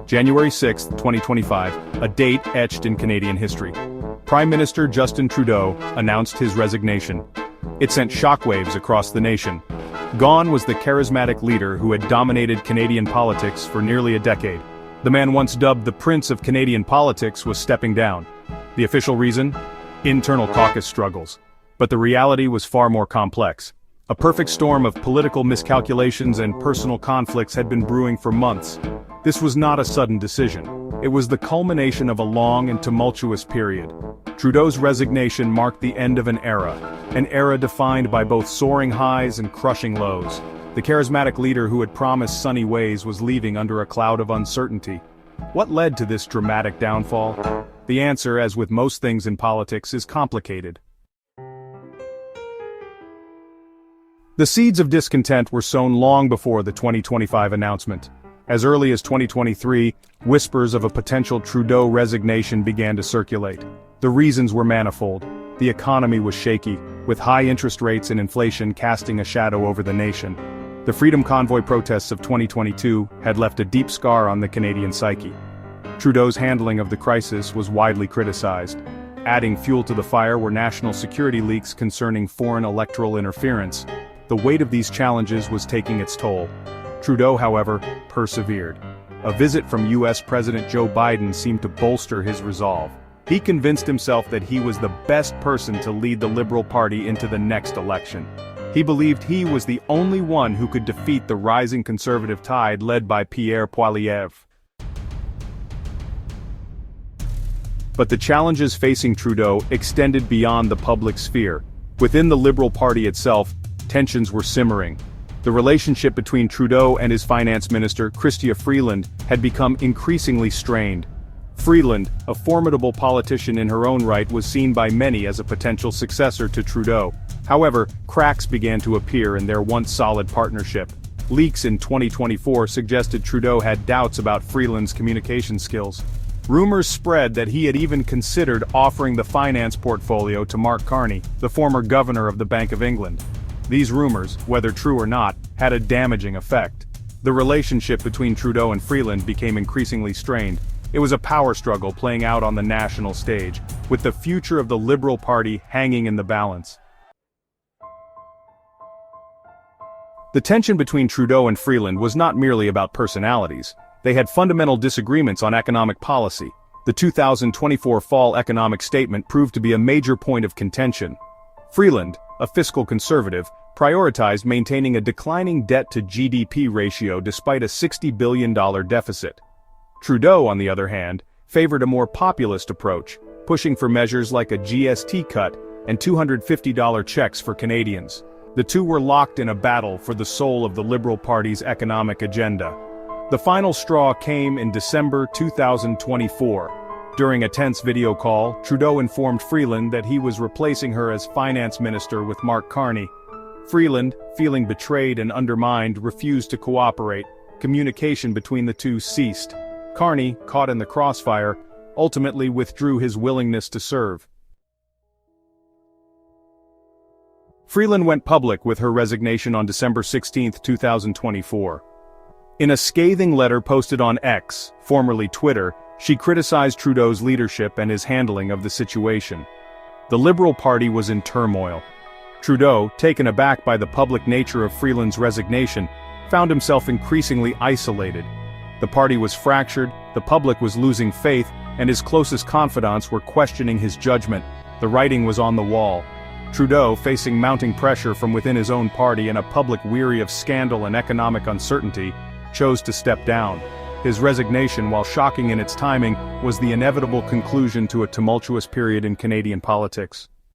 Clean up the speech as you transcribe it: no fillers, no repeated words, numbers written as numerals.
January 6, 2025, a date etched in Canadian history. Prime Minister Justin Trudeau announced his resignation. It sent shockwaves across the nation. Gone was the charismatic leader who had dominated Canadian politics for nearly a decade. The man once dubbed the Prince of Canadian politics was stepping down. The official reason? Internal caucus struggles. But the reality was far more complex. A perfect storm of political miscalculations and personal conflicts had been brewing for months. This was not a sudden decision. It was the culmination of a long and tumultuous period. Trudeau's resignation marked the end of an era defined by both soaring highs and crushing lows. The charismatic leader who had promised sunny ways was leaving under a cloud of uncertainty. What led to this dramatic downfall? The answer, as with most things in politics, is complicated. The seeds of discontent were sown long before the 2025 announcement. As early as 2023, whispers of a potential Trudeau resignation began to circulate. The reasons were manifold. The economy was shaky, with high interest rates and inflation casting a shadow over the nation. The Freedom Convoy protests of 2022 had left a deep scar on the Canadian psyche. Trudeau's handling of the crisis was widely criticized. Adding fuel to the fire were national security leaks concerning foreign electoral interference. The weight of these challenges was taking its toll. Trudeau, however, persevered. A visit from U.S. President Joe Biden seemed to bolster his resolve. He convinced himself that he was the best person to lead the Liberal Party into the next election. He believed he was the only one who could defeat the rising conservative tide led by Pierre Poilievre. But the challenges facing Trudeau extended beyond the public sphere. Within the Liberal Party itself, tensions were simmering. The relationship between Trudeau and his finance minister, Chrystia Freeland, had become increasingly strained. Freeland, a formidable politician in her own right, was seen by many as a potential successor to Trudeau. However, cracks began to appear in their once solid partnership. Leaks in 2024 suggested Trudeau had doubts about Freeland's communication skills. Rumors spread that he had even considered offering the finance portfolio to Mark Carney, the former governor of the Bank of England. These rumors, whether true or not, had a damaging effect. The relationship between Trudeau and Freeland became increasingly strained. It was a power struggle playing out on the national stage, with the future of the Liberal Party hanging in the balance. The tension between Trudeau and Freeland was not merely about personalities. They had fundamental disagreements on economic policy. The 2024 fall economic statement proved to be a major point of contention. Freeland, a fiscal conservative, prioritized maintaining a declining debt-to-GDP ratio despite a $60 billion deficit. Trudeau, on the other hand, favored a more populist approach, pushing for measures like a GST cut and $250 checks for Canadians. The two were locked in a battle for the soul of the Liberal Party's economic agenda. The final straw came in December 2024. During a tense video call, Trudeau informed Freeland that he was replacing her as finance minister with Mark Carney. Freeland, feeling betrayed and undermined, refused to cooperate. Communication between the two ceased. Carney, caught in the crossfire, ultimately withdrew his willingness to serve. Freeland went public with her resignation on December 16, 2024. In a scathing letter posted on X, formerly Twitter, she criticized Trudeau's leadership and his handling of the situation. The Liberal Party was in turmoil. Trudeau, taken aback by the public nature of Freeland's resignation, found himself increasingly isolated. The party was fractured, the public was losing faith, and his closest confidants were questioning his judgment. The writing was on the wall. Trudeau, facing mounting pressure from within his own party and a public weary of scandal and economic uncertainty, chose to step down. His resignation, while shocking in its timing, was the inevitable conclusion to a tumultuous period in Canadian politics.